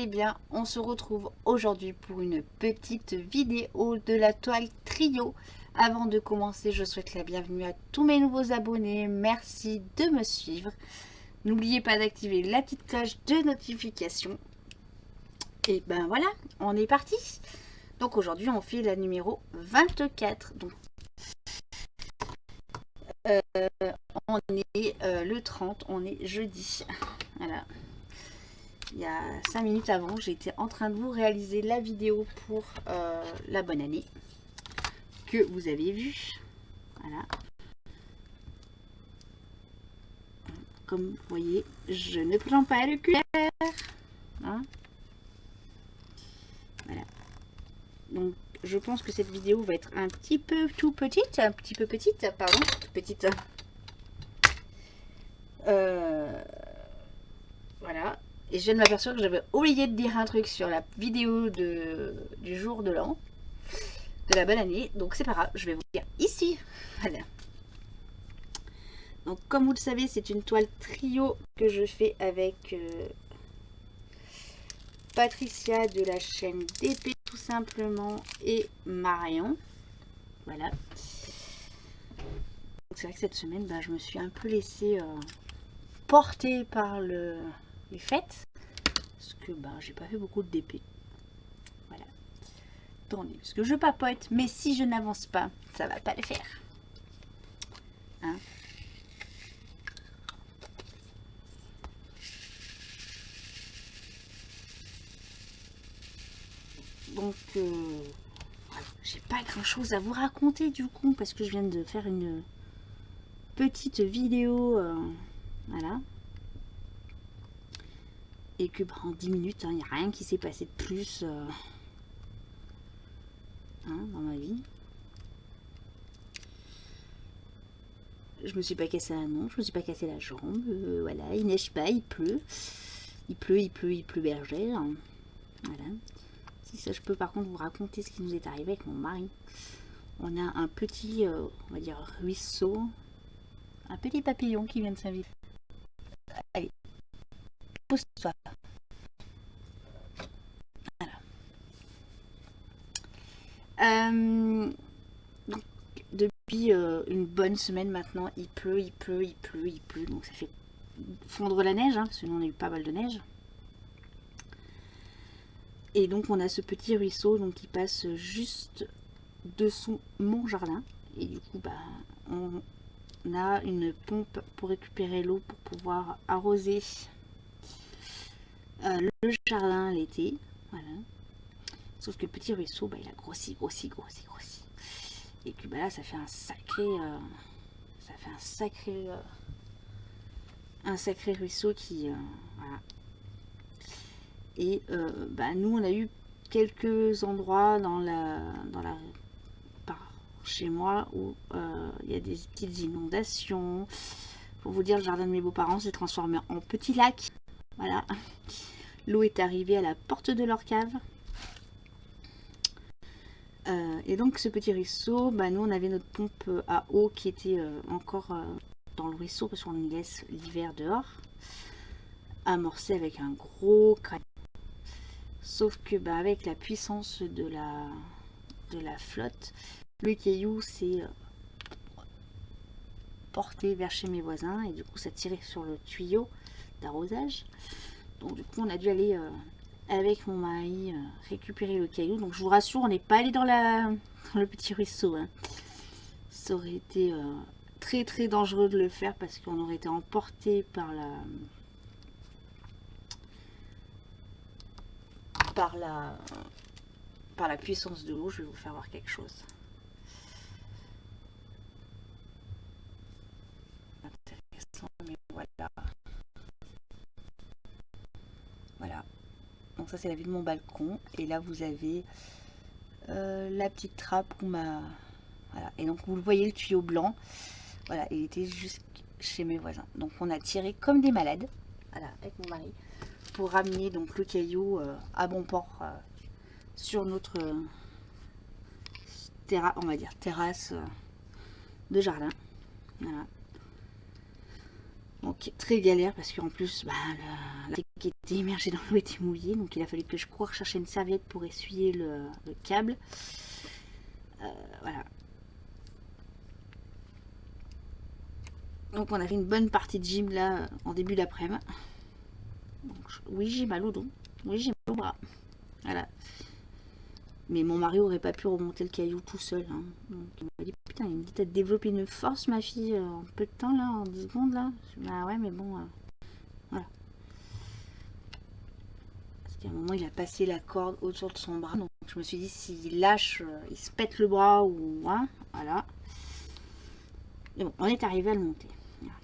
bien, on se retrouve aujourd'hui pour une petite vidéo de la toile trio. Avant de commencer, je souhaite la bienvenue à tous mes nouveaux abonnés. Merci de me suivre. N'oubliez pas d'activer la petite cloche de notification. Et ben voilà, on est parti. Donc aujourd'hui, on fait la numéro 24. Donc, on est le 30, on est jeudi. Voilà. Il y a 5 minutes avant, j'étais en train de vous réaliser la vidéo pour la bonne année que vous avez vue. Voilà. Comme vous voyez, je ne prends pas le cuillère. Hein, voilà. Donc, je pense que cette vidéo va être un petit peu petite. Voilà. Et je viens de m'apercevoir que j'avais oublié de dire un truc sur la vidéo du jour de l'an, de la bonne année. Donc c'est pas grave, je vais vous dire ici. Voilà. Donc comme vous le savez, c'est une toile trio que je fais avec Patricia de la chaîne DP tout simplement et Marion. Voilà. C'est vrai que cette semaine, je me suis un peu laissée porter par les fêtes. Parce que j'ai pas fait beaucoup de DP. Voilà. Attendez, parce que je papote, mais si je n'avance pas, ça va pas le faire. Hein? Donc, j'ai pas grand chose à vous raconter du coup, parce que je viens de faire une petite vidéo, voilà. Et que en 10 minutes, il n'y a rien qui s'est passé de plus dans ma vie. Je me suis pas cassé un non, je me suis pas cassé la jambe, voilà, il neige pas, il pleut. Il pleut bergère. Voilà. Si ça, je peux par contre vous raconter ce qui nous est arrivé avec mon mari. On a un petit, on va dire, ruisseau, un petit papillon qui vient de s'inviter. Allez, pose-toi. Voilà. Donc, depuis une bonne semaine maintenant, il pleut. Donc ça fait fondre la neige, parce que nous on a eu pas mal de neige. Et donc on a ce petit ruisseau donc, qui passe juste dessous mon jardin. Et du coup, on a une pompe pour récupérer l'eau pour pouvoir arroser le jardin l'été. Voilà. Sauf que le petit ruisseau, il a grossi. Et puis là, ça fait un sacré ruisseau qui... voilà. Et nous, on a eu quelques endroits par chez moi où il y a des petites inondations. Pour vous dire, le jardin de mes beaux-parents s'est transformé en petit lac. Voilà. L'eau est arrivée à la porte de leur cave. Et donc ce petit ruisseau, nous on avait notre pompe à eau qui était encore dans le ruisseau parce qu'on y laisse l'hiver dehors, amorcé avec un gros craquement. Sauf que avec la puissance de la flotte, le caillou s'est porté vers chez mes voisins et du coup ça tirait sur le tuyau d'arrosage. Donc du coup on a dû aller avec mon mari récupérer le caillou. Donc je vous rassure, on n'est pas allé dans le petit ruisseau. Hein. Ça aurait été très dangereux de le faire parce qu'on aurait été emporté par la puissance de l'eau. Je vais vous faire voir quelque chose. Intéressant, mais voilà. Voilà. Donc ça c'est la vue de mon balcon. Et là vous avez la petite trappe où voilà. Et donc vous le voyez, le tuyau blanc. Voilà, il était juste chez mes voisins. Donc on a tiré comme des malades. Voilà, avec mon mari. Pour ramener donc le caillou à bon port sur notre on va dire terrasse de jardin. Voilà. Donc très galère parce qu'en plus la qui était immergé dans l'eau était mouillé, donc il a fallu que je cours chercher une serviette pour essuyer le câble. Voilà. Donc on a fait une bonne partie de gym là en début d'après-midi. Oui, j'ai mal au dos. Oui, j'ai mal au bras. Voilà. Mais mon mari aurait pas pu remonter le caillou tout seul. Hein. Donc il m'a dit, putain, il me dit, t'as développé une force, ma fille, en peu de temps, là, en 10 secondes, là. Je dis, bah ouais, mais bon, voilà. Parce qu'à un moment, il a passé la corde autour de son bras. Donc je me suis dit, s'il lâche, il se pète le bras ou... Hein, voilà. Mais bon, on est arrivé à le monter. Voilà.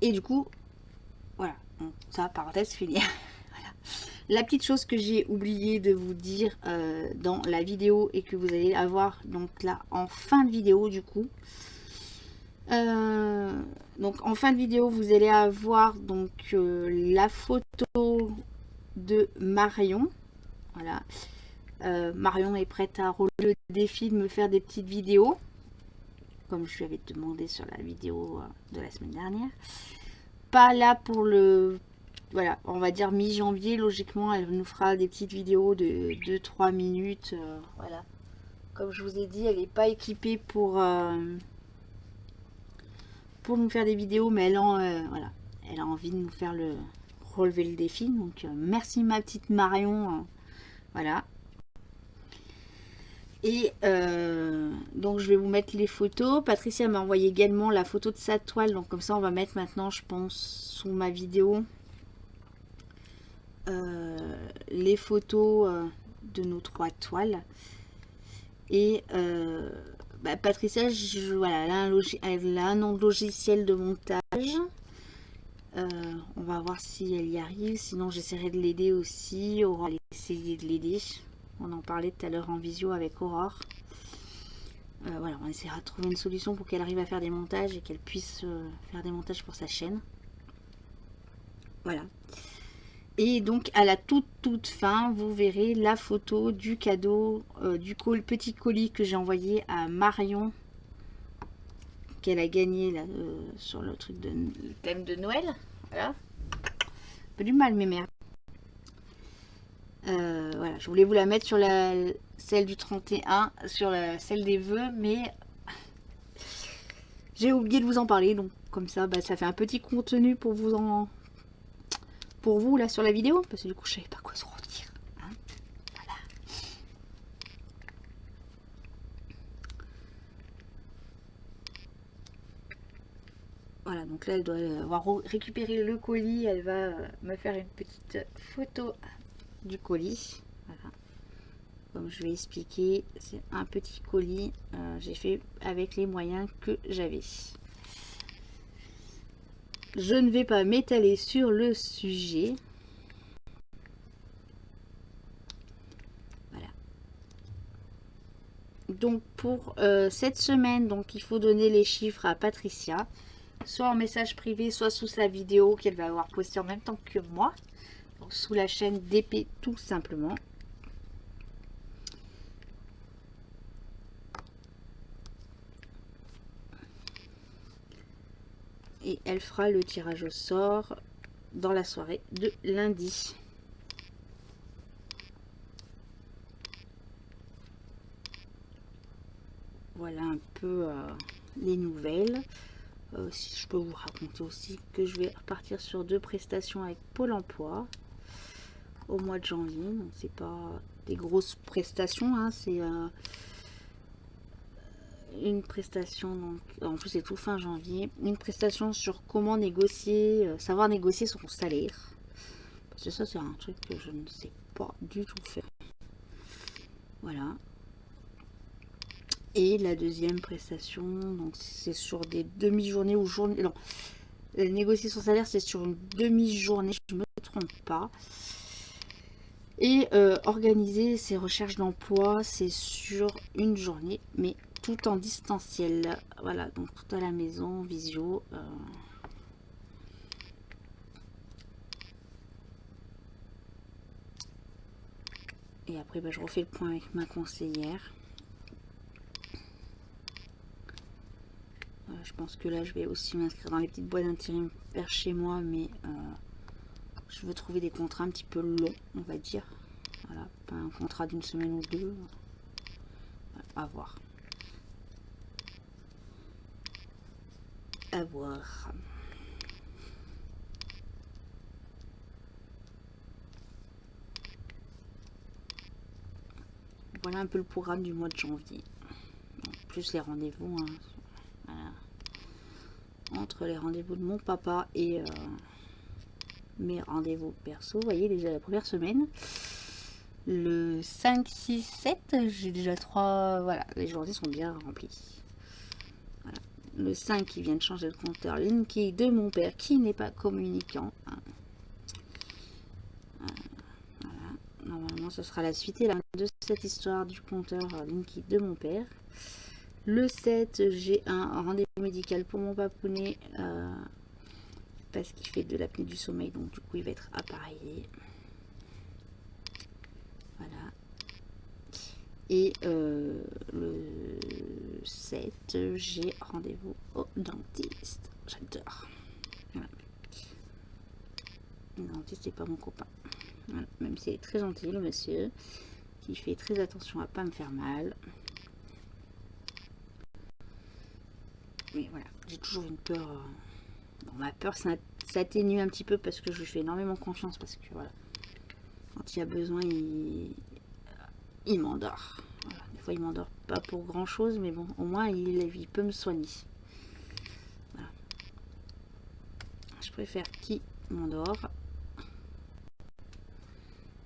Et du coup, voilà. Bon, ça, parenthèse finie. La petite chose que j'ai oublié de vous dire dans la vidéo et que vous allez avoir donc là en fin de vidéo du coup. Donc en fin de vidéo vous allez avoir donc la photo de Marion. Voilà. Marion est prête à relever le défi de me faire des petites vidéos. Comme je lui avais demandé sur la vidéo de la semaine dernière. Pas là pour le... Voilà, on va dire mi-janvier, logiquement, elle nous fera des petites vidéos de 2-3 minutes. Voilà. Comme je vous ai dit, elle n'est pas équipée pour nous faire des vidéos, mais voilà, elle a envie de nous faire relever le défi. Donc, merci ma petite Marion. Voilà. Et donc, je vais vous mettre les photos. Patricia m'a envoyé également la photo de sa toile. Donc, comme ça, on va mettre maintenant, je pense, sous ma vidéo. Les photos de nos 3 toiles et Patricia, voilà, elle a un nom de logiciel de montage. On va voir si elle y arrive, sinon j'essaierai de l'aider aussi. Aurore va essayer de l'aider, on en parlait tout à l'heure en visio avec Aurore. Voilà, on essaiera de trouver une solution pour qu'elle arrive à faire des montages et qu'elle puisse faire des montages pour sa chaîne. Voilà. Et donc à la toute fin, vous verrez la photo du cadeau, du petit colis que j'ai envoyé à Marion, qu'elle a gagné là, sur le truc de le thème de Noël. Voilà. Un peu du mal mes mères. Voilà, je voulais vous la mettre sur celle du 31, sur celle des vœux, mais j'ai oublié de vous en parler. Donc comme ça, ça fait un petit contenu pour vous là sur la vidéo, parce que du coup je savais pas quoi se redire. Hein, voilà. Voilà, donc là elle doit avoir récupéré le colis, elle va me faire une petite photo du colis. Voilà. Comme je vais expliquer, c'est un petit colis, j'ai fait avec les moyens que j'avais. Je ne vais pas m'étaler sur le sujet. Voilà. Donc pour cette semaine, donc il faut donner les chiffres à Patricia, soit en message privé, soit sous sa vidéo qu'elle va avoir postée en même temps que moi, donc sous la chaîne DP tout simplement. Et elle fera le tirage au sort dans la soirée de lundi. Voilà un peu les nouvelles. Si je peux vous raconter aussi que je vais repartir sur 2 prestations avec Pôle emploi au mois de janvier. Donc c'est pas des grosses prestations, hein, c'est une prestation, donc en plus c'est tout fin janvier, une prestation sur comment négocier, savoir négocier son salaire. Parce que ça c'est un truc que je ne sais pas du tout faire. Voilà. Et la deuxième prestation, donc c'est sur des demi-journées ou journées. Non, négocier son salaire, c'est sur une demi-journée, je ne me trompe pas. Et organiser ses recherches d'emploi, c'est sur une journée, mais tout en distanciel. Voilà, donc tout à la maison, visio. Et après, je refais le point avec ma conseillère. Je pense que là, je vais aussi m'inscrire dans les petites boîtes d'intérim vers chez moi, mais je veux trouver des contrats un petit peu longs, on va dire. Voilà, pas un contrat d'une semaine ou deux. À voir. À voir. Voilà un peu le programme du mois de janvier. En plus les rendez-vous, hein. Voilà. Entre les rendez-vous de mon papa et mes rendez-vous perso, vous voyez déjà la première semaine. Le 5, 6, 7, j'ai déjà 3. Voilà, les journées sont bien remplies. Voilà. Le 5, il vient de changer le compteur Linky de mon père qui n'est pas communicant. Voilà. Normalement, ce sera la suite et la de cette histoire du compteur Linky de mon père. Le 7, j'ai un rendez-vous médical pour mon papounet parce qu'il fait de l'apnée du sommeil, donc du coup, il va être appareillé. Voilà. Et le 7, j'ai rendez-vous au dentiste. J'adore. Voilà. Le dentiste, c'est pas mon copain. Voilà. Même s'il est très gentil, le monsieur, qui fait très attention à pas me faire mal. Mais voilà, j'ai toujours une peur. Bon, ma peur s'atténue un petit peu parce que je lui fais énormément confiance. Parce que voilà, quand il y a besoin, il m'endort. Voilà. Des fois, il m'endort pas pour grand chose, mais bon, au moins, il peut me soigner. Voilà. Je préfère qu'il m'endort,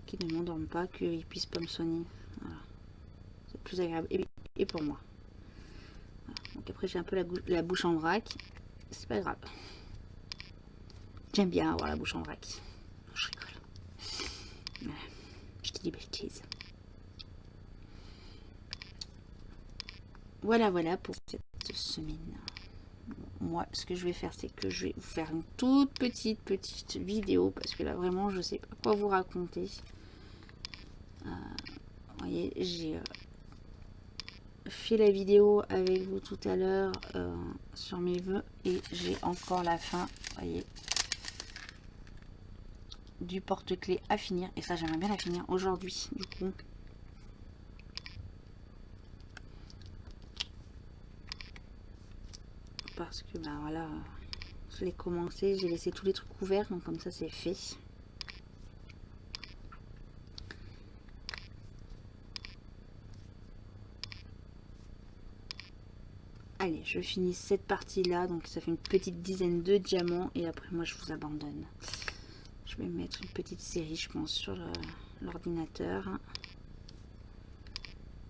qu'il ne m'endorme pas, qu'il puisse pas me soigner. Voilà. C'est plus agréable. Et pour moi. Voilà. Donc après, j'ai un peu la bouche en vrac. C'est pas grave. J'aime bien avoir la bouche en vrac. Je rigole. Voilà. Je dis des bêtises. Voilà pour cette semaine. Moi, ce que je vais faire, c'est que je vais vous faire une toute petite vidéo parce que là, vraiment, je sais pas quoi vous raconter. Vous voyez, j'ai fait la vidéo avec vous tout à l'heure sur mes vœux et j'ai encore la fin, vous voyez, du porte-clés à finir. Et ça, j'aimerais bien la finir aujourd'hui, du coup. Parce que ben voilà, je l'ai commencé, j'ai laissé tous les trucs ouverts, donc comme ça c'est fait. Allez, je finis cette partie là, donc ça fait une petite dizaine de diamants et après moi je vous abandonne. Je vais mettre une petite série, je pense, sur l'ordinateur.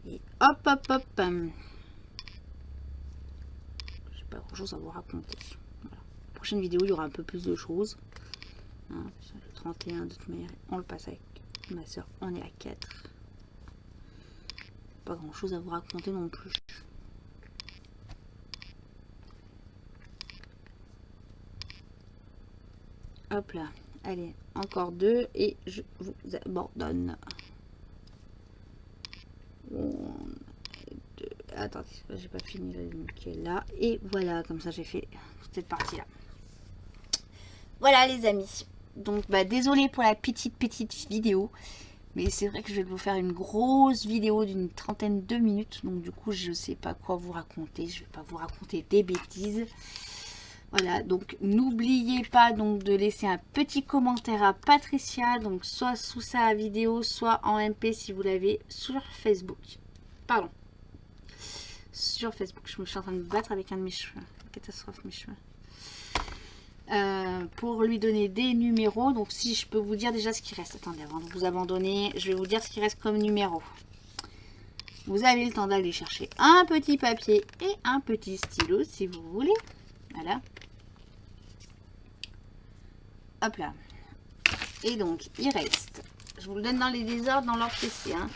Et hop. J'ai pas grand chose à vous raconter. Voilà. La prochaine vidéo, il y aura un peu plus de choses. Hein, le 31 de toute manière, on le passe avec ma soeur, on est à 4. Pas grand chose à vous raconter non plus. Hop là, allez, encore 2 et je vous abandonne. Attendez, j'ai pas fini la ligne qui est là. Et voilà, comme ça j'ai fait toute cette partie là. Voilà les amis. Donc bah désolé pour la petite vidéo. Mais c'est vrai que je vais vous faire une grosse vidéo d'une trentaine de minutes. Donc du coup je sais pas quoi vous raconter. Je vais pas vous raconter des bêtises. Voilà, donc n'oubliez pas donc de laisser un petit commentaire à Patricia. Donc soit sous sa vidéo, soit en MP si vous l'avez sur Facebook. Pardon. Sur Facebook, je me suis en train de battre avec un de mes cheveux. Catastrophe mes cheveux. Pour lui donner des numéros. Donc si je peux vous dire déjà ce qui reste. Attendez, avant de vous abandonner, je vais vous dire ce qui reste comme numéro. Vous avez le temps d'aller chercher un petit papier et un petit stylo si vous voulez. Voilà. Hop là. Et donc il reste, je vous le donne dans les désordres, dans l'ordre PC, hein.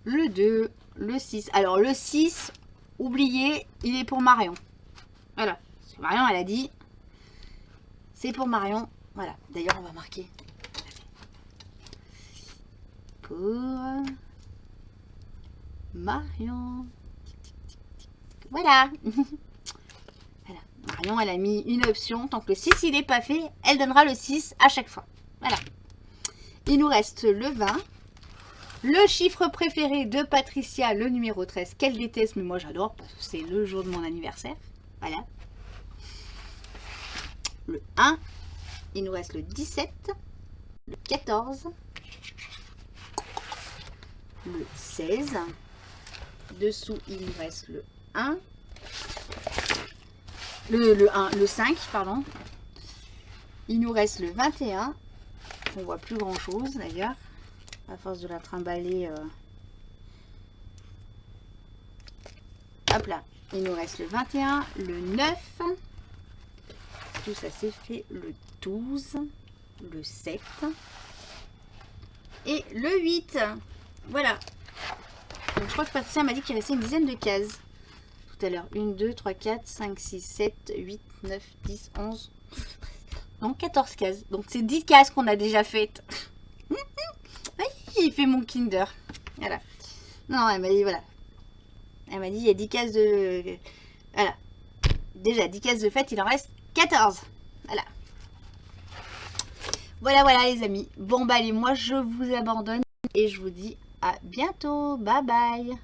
Le 2, le 6. Alors le 6, oubliez, il est pour Marion. Voilà. Parce que Marion, elle a dit, c'est pour Marion. Voilà. D'ailleurs, on va marquer pour Marion. Voilà. Voilà. Marion, elle a mis une option. Tant que le 6, il n'est pas fait, elle donnera le 6 à chaque fois. Voilà. Il nous reste le 20. Le chiffre préféré de Patricia, le numéro 13, qu'elle déteste, mais moi j'adore parce que c'est le jour de mon anniversaire. Voilà. Le 1. Il nous reste le 17, le 14, le 16. Dessous, il nous reste le 1. Le 5, pardon. Il nous reste le 21. On voit plus grand chose d'ailleurs. À force de la trimballer. Hop là. Il nous reste le 21, le 9. Tout ça c'est fait. Le 12, le 7 et le 8. Voilà. Donc, je crois que Patricia m'a dit qu'il restait une dizaine de cases. Tout à l'heure. 1, 2, 3, 4, 5, 6, 7, 8, 9, 10, 11. Non, 14 cases. Donc c'est 10 cases qu'on a déjà faites. Il fait mon Kinder. Voilà. Non, elle m'a dit, voilà. Elle m'a dit, il y a 10 cases de... Voilà. Déjà, 10 cases de fête, il en reste 14. Voilà. Voilà, les amis. Bon, bah, allez, moi, je vous abandonne et je vous dis à bientôt. Bye, bye.